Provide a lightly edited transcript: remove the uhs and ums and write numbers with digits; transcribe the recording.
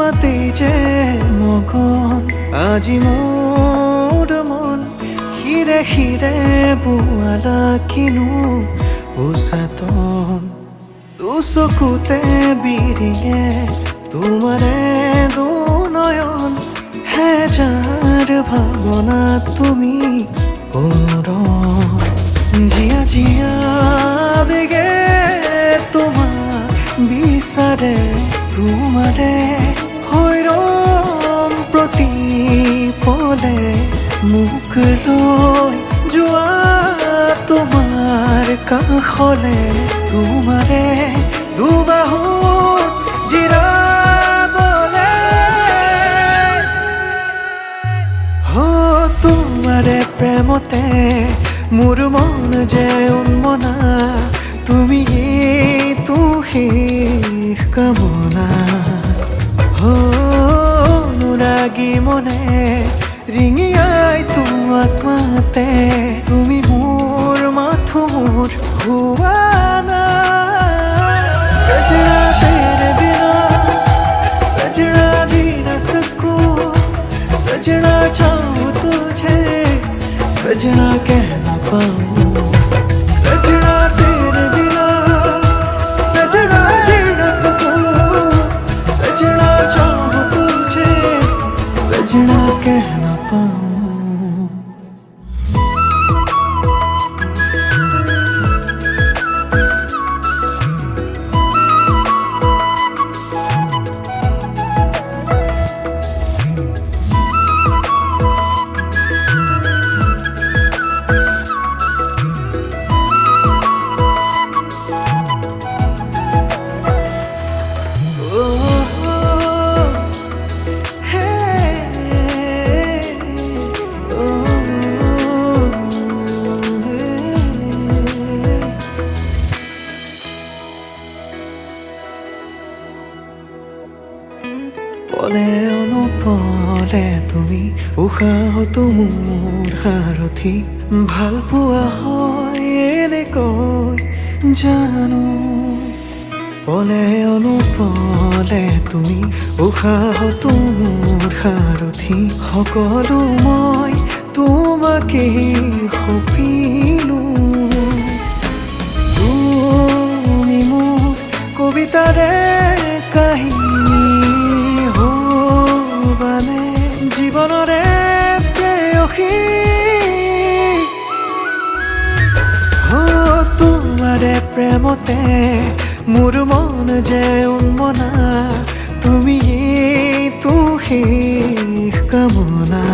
তোমাতেই যে মগন আজি মোৰ মন হিৰে হিৰে বোৱালা কিনো উচাতন দুচকুতে বিৰিয়ে তোমাৰে দুনয়ন হেজাৰ ভাৱনা তুমি জিয়া জিয়া বেগে তোমাক বিচাৰে তোমাৰে হৈৰম প্ৰতিপলে মোক লৈ যোৱা তোমাৰ কাষলে তোমাৰে দুবাহুত জিৰাবলে তোমাৰে প্ৰেমতে মোৰ মন যে উন্মনা তুমি তো শেষ কামনা অনুৰাগী মনে ৰিঙিয়াই তোমাক মাতে তুমি মোৰ মাথো মোৰ হোৱা নাই সজনা তেৰে বিনা সজনা जी न सकूं सजना चाहूं तुझे सजना कह ना पाऊं सजना तेरे बिना सजना जी न सकूं सजना चाहूं तुझे सजना कह ना पाऊं পলে অনুপলে তুমি উশাহতো মোৰ সাৰথি ভাল পোৱা হয় এনেকৈ জানো পলে অনুপলে তুমি উশাহতো মোৰ সাৰথি সকলো মই তোমাকেই সপিলো তুমি মোৰ কবিতাৰে কাহিনী জীবনৰে প্ৰেয়সী তোমাৰে প্ৰেমতে মোৰ মন যে উন্মনা তুমি তো শেষ কামনা